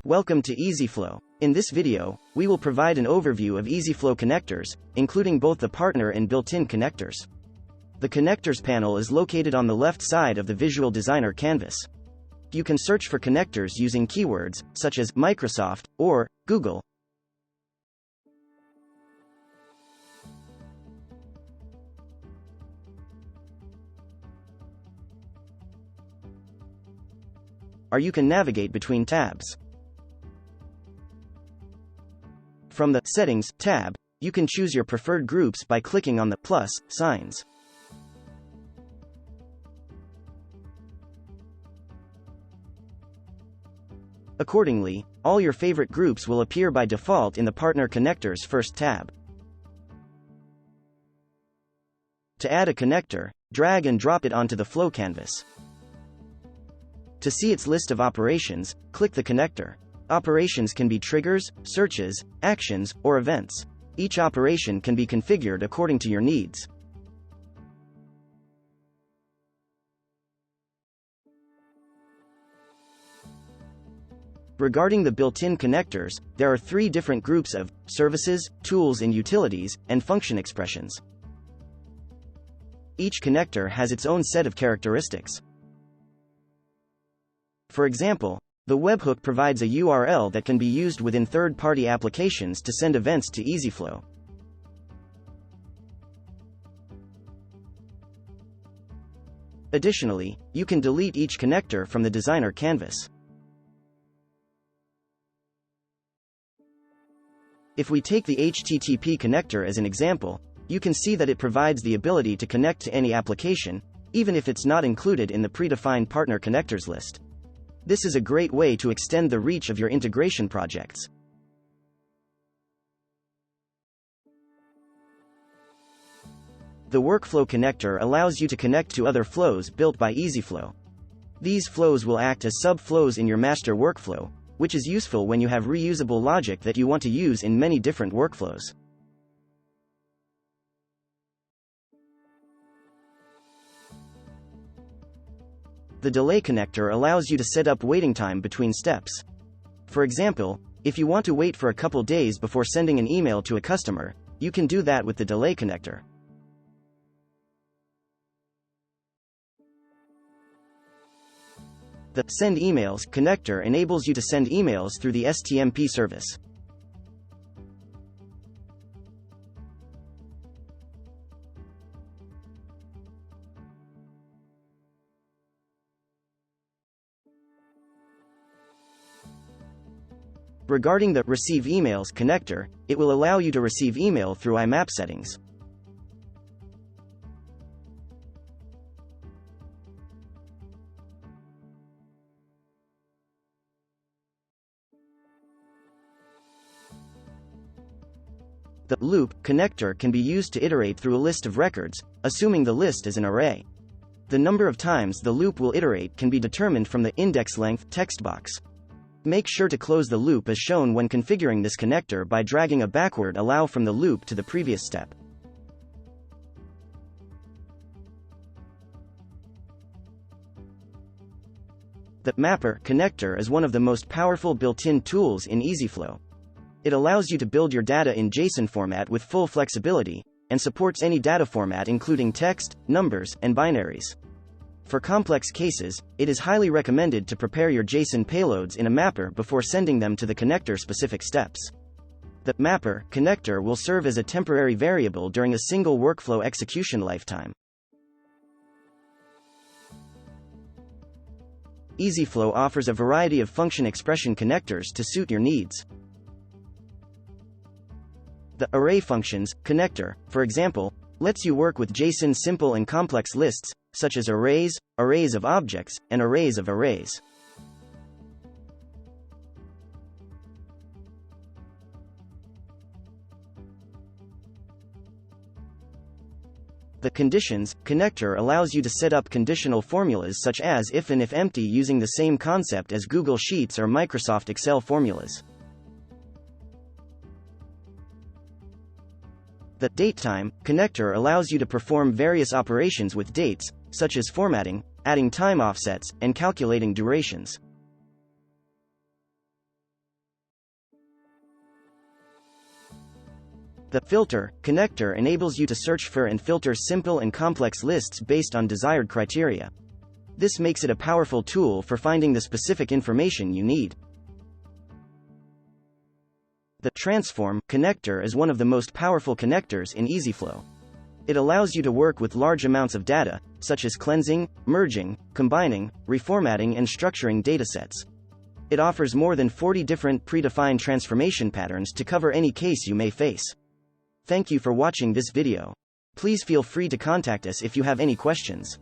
Welcome to EasyFlow. In this video, we will provide an overview of EasyFlow connectors, including both the partner and built-in connectors. The connectors panel is located on the left side of the Visual Designer canvas. You can search for connectors using keywords, such as Microsoft or Google. Or you can navigate between tabs. From the Settings tab, you can choose your preferred groups by clicking on the plus signs. Accordingly, all your favorite groups will appear by default in the Partner Connectors first tab. To add a connector, drag and drop it onto the flow canvas. To see its list of operations, click the connector. Operations can be triggers, searches, actions, or events. Each operation can be configured according to your needs. Regarding the built-in connectors, there are three different groups of services, tools and utilities, and function expressions. Each connector has its own set of characteristics. For example, the webhook provides a URL that can be used within third-party applications to send events to EasyFlow. Additionally, you can delete each connector from the designer canvas. If we take the HTTP connector as an example, you can see that it provides the ability to connect to any application, even if it's not included in the predefined partner connectors list. This is a great way to extend the reach of your integration projects. The Workflow connector allows you to connect to other flows built by EasyFlow. These flows will act as sub-flows in your master workflow, which is useful when you have reusable logic that you want to use in many different workflows. The Delay connector allows you to set up waiting time between steps. For example, if you want to wait for a couple days before sending an email to a customer, you can do that with the Delay connector. The Send Emails connector enables you to send emails through the STMP service. Regarding the Receive Emails connector, it will allow you to receive email through IMAP settings. The Loop connector can be used to iterate through a list of records, assuming the list is an array. The number of times the loop will iterate can be determined from the index length text box. Make sure to close the loop as shown when configuring this connector by dragging a backward allow from the loop to the previous step. The Mapper connector is one of the most powerful built-in tools in EasyFlow. It allows you to build your data in JSON format with full flexibility, and supports any data format including text, numbers, and binaries. For complex cases, it is highly recommended to prepare your JSON payloads in a mapper before sending them to the connector-specific steps. The Mapper connector will serve as a temporary variable during a single workflow execution lifetime. EasyFlow offers a variety of function expression connectors to suit your needs. The Array Functions connector, for example, lets you work with JSON simple and complex lists, such as arrays, arrays of objects, and arrays of arrays. The Conditions connector allows you to set up conditional formulas such as if and if empty using the same concept as Google Sheets or Microsoft Excel formulas. The DateTime connector allows you to perform various operations with dates, such as formatting, adding time offsets, and calculating durations. The filter connector enables you to search for and filter simple and complex lists based on desired criteria. This makes it a powerful tool for finding the specific information you need. The transform connector is one of the most powerful connectors in EasyFlow. It allows you to work with large amounts of data, such as cleansing, merging, combining, reformatting, and structuring datasets. It offers more than 40 different predefined transformation patterns to cover any case you may face. Thank you for watching this video. Please feel free to contact us if you have any questions.